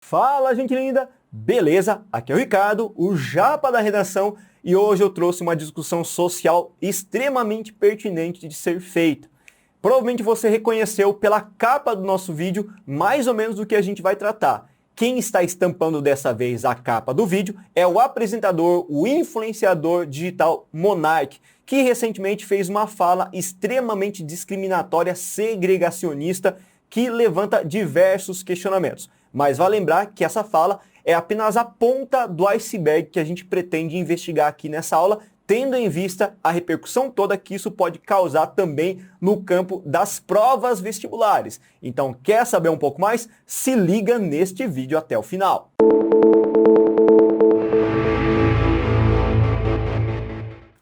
Fala, gente linda! Beleza? Aqui é o Ricardo, o Japa da redação, e hoje eu trouxe uma discussão social extremamente pertinente de ser feita. Provavelmente você reconheceu pela capa do nosso vídeo mais ou menos do que a gente vai tratar. Quem está estampando dessa vez a capa do vídeo é o apresentador, o influenciador digital Monark, que recentemente fez uma fala extremamente discriminatória, segregacionista, que levanta diversos questionamentos. Mas vale lembrar que essa fala é apenas a ponta do iceberg que a gente pretende investigar aqui nessa aula, tendo em vista a repercussão toda que isso pode causar também no campo das provas vestibulares. Então, quer saber um pouco mais? Se liga neste vídeo até o final.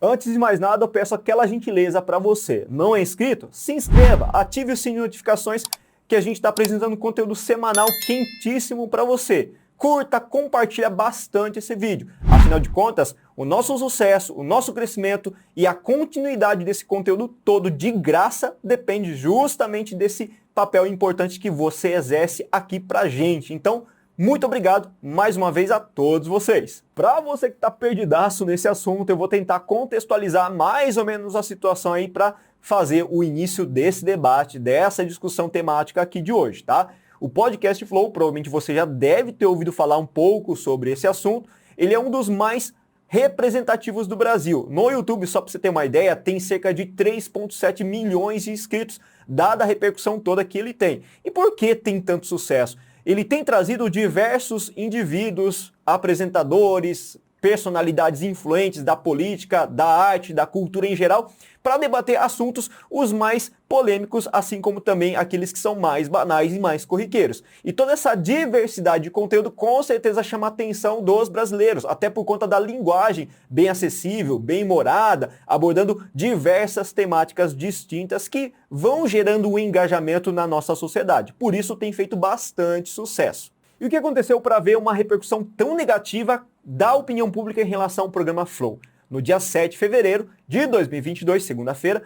Antes de mais nada, eu peço aquela gentileza para você. Não é inscrito? Se inscreva, ative o sininho de notificações que a gente está apresentando conteúdo semanal quentíssimo para você. Curta, compartilha bastante esse vídeo. Afinal de contas, o nosso sucesso, o nosso crescimento e a continuidade desse conteúdo todo de graça depende justamente desse papel importante que você exerce aqui pra gente. Então, muito obrigado mais uma vez a todos vocês. Para você que está perdidaço nesse assunto, eu vou tentar contextualizar mais ou menos a situação aí para fazer o início desse debate, dessa discussão temática aqui de hoje, tá? O Podcast Flow, provavelmente você já deve ter ouvido falar um pouco sobre esse assunto. Ele é um dos mais representativos do Brasil. No YouTube, só para você ter uma ideia, tem cerca de 3,7 milhões de inscritos, dada a repercussão toda que ele tem. E por que tem tanto sucesso? Ele tem trazido diversos indivíduos, apresentadores, personalidades influentes da política, da arte, da cultura em geral, para debater assuntos os mais polêmicos, assim como também aqueles que são mais banais e mais corriqueiros. E toda essa diversidade de conteúdo com certeza chama a atenção dos brasileiros, até por conta da linguagem bem acessível, bem humorada, abordando diversas temáticas distintas que vão gerando um engajamento na nossa sociedade. Por isso tem feito bastante sucesso. E o que aconteceu para ver uma repercussão tão negativa da opinião pública em relação ao programa Flow? No dia 7 de fevereiro de 2022, segunda-feira,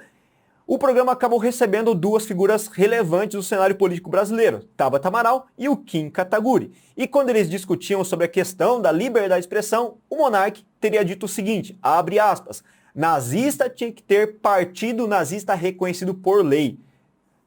o programa acabou recebendo duas figuras relevantes do cenário político brasileiro, Tabata Amaral e o Kim Kataguiri. E quando eles discutiam sobre a questão da liberdade de expressão, o Monark teria dito o seguinte, abre aspas, nazista tinha que ter partido nazista reconhecido por lei.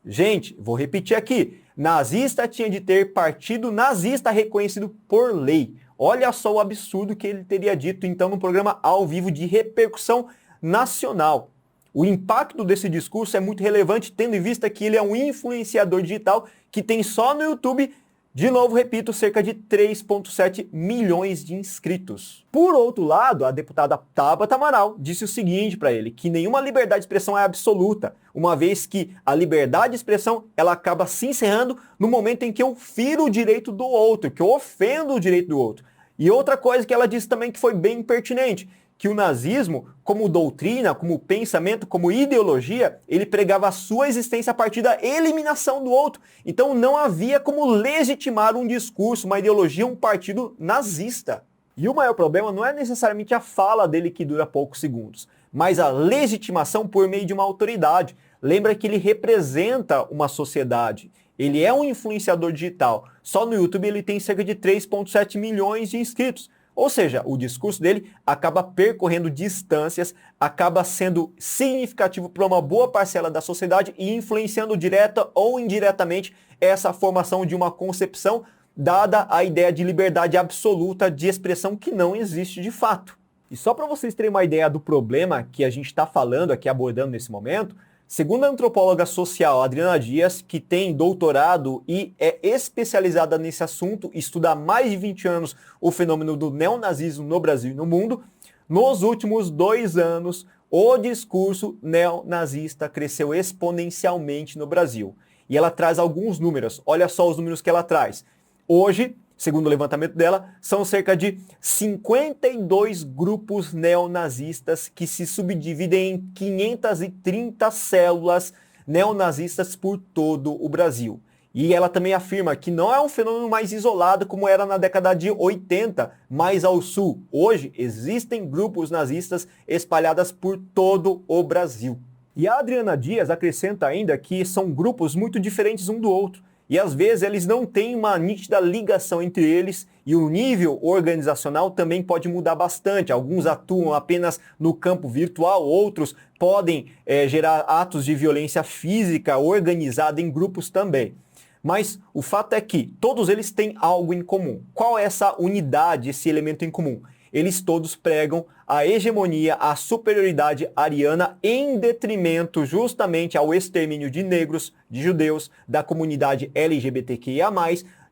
Gente, vou repetir aqui, nazista tinha de ter partido nazista reconhecido por lei. Olha só o absurdo que ele teria dito então no programa ao vivo de repercussão nacional. O impacto desse discurso é muito relevante, tendo em vista que ele é um influenciador digital que tem só no YouTube, de novo, repito, cerca de 3,7 milhões de inscritos. Por outro lado, a deputada Tabata Amaral disse o seguinte para ele, que nenhuma liberdade de expressão é absoluta, uma vez que a liberdade de expressão ela acaba se encerrando no momento em que eu firo o direito do outro, que eu ofendo o direito do outro. E outra coisa que ela disse também que foi bem pertinente, que o nazismo, como doutrina, como pensamento, como ideologia, ele pregava a sua existência a partir da eliminação do outro. Então não havia como legitimar um discurso, uma ideologia, um partido nazista. E o maior problema não é necessariamente a fala dele que dura poucos segundos, mas a legitimação por meio de uma autoridade. Lembra que ele representa uma sociedade. Ele é um influenciador digital. Só no YouTube ele tem cerca de 3,7 milhões de inscritos. Ou seja, o discurso dele acaba percorrendo distâncias, acaba sendo significativo para uma boa parcela da sociedade e influenciando direta ou indiretamente essa formação de uma concepção dada a ideia de liberdade absoluta de expressão que não existe de fato. E só para vocês terem uma ideia do problema que a gente está falando aqui, abordando nesse momento, segundo a antropóloga social Adriana Dias, que tem doutorado e é especializada nesse assunto, estuda há mais de 20 anos o fenômeno do neonazismo no Brasil e no mundo, nos últimos 2 anos, o discurso neonazista cresceu exponencialmente no Brasil. E ela traz alguns números, olha só os números que ela traz. Hoje, segundo o levantamento dela, são cerca de 52 grupos neonazistas que se subdividem em 530 células neonazistas por todo o Brasil. E ela também afirma que não é um fenômeno mais isolado como era na década de 80, mais ao sul. Hoje existem grupos nazistas espalhados por todo o Brasil. E a Adriana Dias acrescenta ainda que são grupos muito diferentes um do outro. E às vezes eles não têm uma nítida ligação entre eles e o nível organizacional também pode mudar bastante. Alguns atuam apenas no campo virtual, outros podem gerar atos de violência física organizada em grupos também. Mas o fato é que todos eles têm algo em comum. Qual é essa unidade, esse elemento em comum? Eles todos pregam a hegemonia, a superioridade ariana em detrimento justamente ao extermínio de negros, de judeus, da comunidade LGBTQIA+,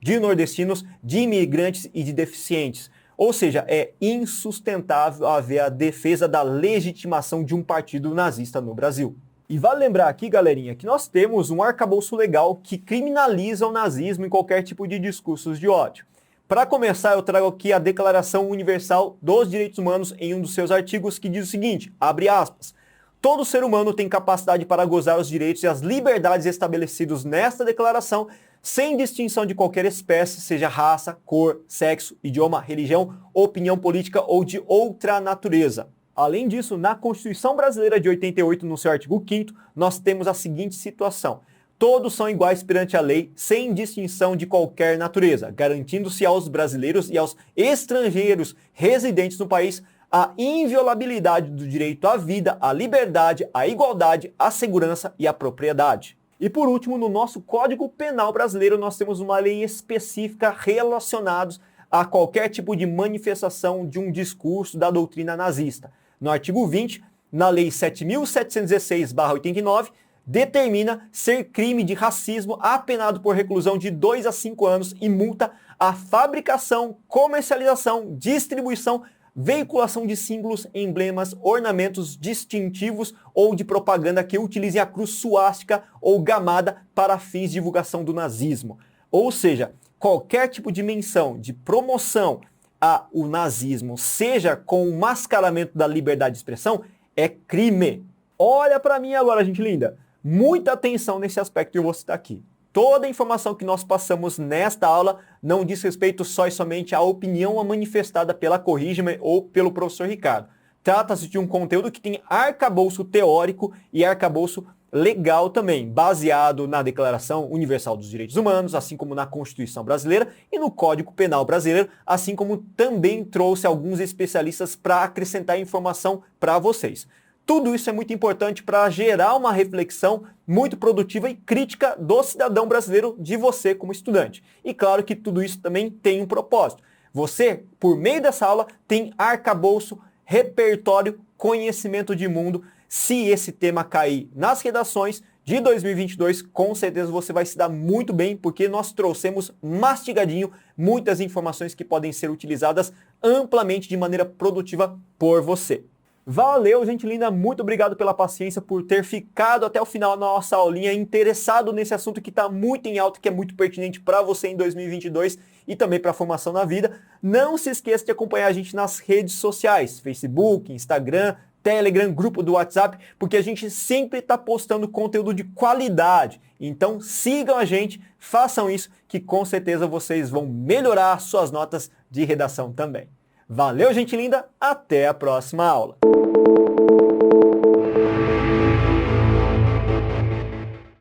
de nordestinos, de imigrantes e de deficientes. Ou seja, é insustentável haver a defesa da legitimação de um partido nazista no Brasil. E vale lembrar aqui, galerinha, que nós temos um arcabouço legal que criminaliza o nazismo em qualquer tipo de discursos de ódio. Para começar, eu trago aqui a Declaração Universal dos Direitos Humanos em um dos seus artigos que diz o seguinte, abre aspas, todo ser humano tem capacidade para gozar os direitos e as liberdades estabelecidos nesta declaração, sem distinção de qualquer espécie, seja raça, cor, sexo, idioma, religião, opinião política ou de outra natureza. Além disso, na Constituição Brasileira de 88, no seu artigo 5º, nós temos a seguinte situação. Todos são iguais perante a lei, sem distinção de qualquer natureza, garantindo-se aos brasileiros e aos estrangeiros residentes no país a inviolabilidade do direito à vida, à liberdade, à igualdade, à segurança e à propriedade. E por último, no nosso Código Penal brasileiro, nós temos uma lei específica relacionada a qualquer tipo de manifestação de um discurso da doutrina nazista. No artigo 20, na Lei 7.716/89, determina ser crime de racismo apenado por reclusão de 2 a 5 anos e multa a fabricação, comercialização, distribuição, veiculação de símbolos, emblemas, ornamentos distintivos ou de propaganda que utilizem a cruz suástica ou gamada para fins de divulgação do nazismo. Ou seja, qualquer tipo de menção, de promoção ao nazismo, seja com o mascaramento da liberdade de expressão, é crime. Olha para mim agora, gente linda. Muita atenção nesse aspecto que eu vou citar aqui. Toda a informação que nós passamos nesta aula não diz respeito só e somente à opinião manifestada pela Corrige-me ou pelo professor Ricardo. Trata-se de um conteúdo que tem arcabouço teórico e arcabouço legal também, baseado na Declaração Universal dos Direitos Humanos, assim como na Constituição Brasileira e no Código Penal Brasileiro, assim como também trouxe alguns especialistas para acrescentar informação para vocês. Tudo isso é muito importante para gerar uma reflexão muito produtiva e crítica do cidadão brasileiro, de você como estudante. E claro que tudo isso também tem um propósito. Você, por meio dessa aula, tem arcabouço, repertório, conhecimento de mundo. Se esse tema cair nas redações de 2022, com certeza você vai se dar muito bem, porque nós trouxemos mastigadinho muitas informações que podem ser utilizadas amplamente de maneira produtiva por você. Valeu, gente linda, muito obrigado pela paciência, por ter ficado até o final da nossa aulinha, interessado nesse assunto que está muito em alta, que é muito pertinente para você em 2022 e também para a formação na vida. Não se esqueça de acompanhar a gente nas redes sociais, Facebook, Instagram, Telegram, grupo do WhatsApp, porque a gente sempre está postando conteúdo de qualidade. Então sigam a gente, façam isso, que com certeza vocês vão melhorar suas notas de redação também. Valeu, gente linda, até a próxima aula!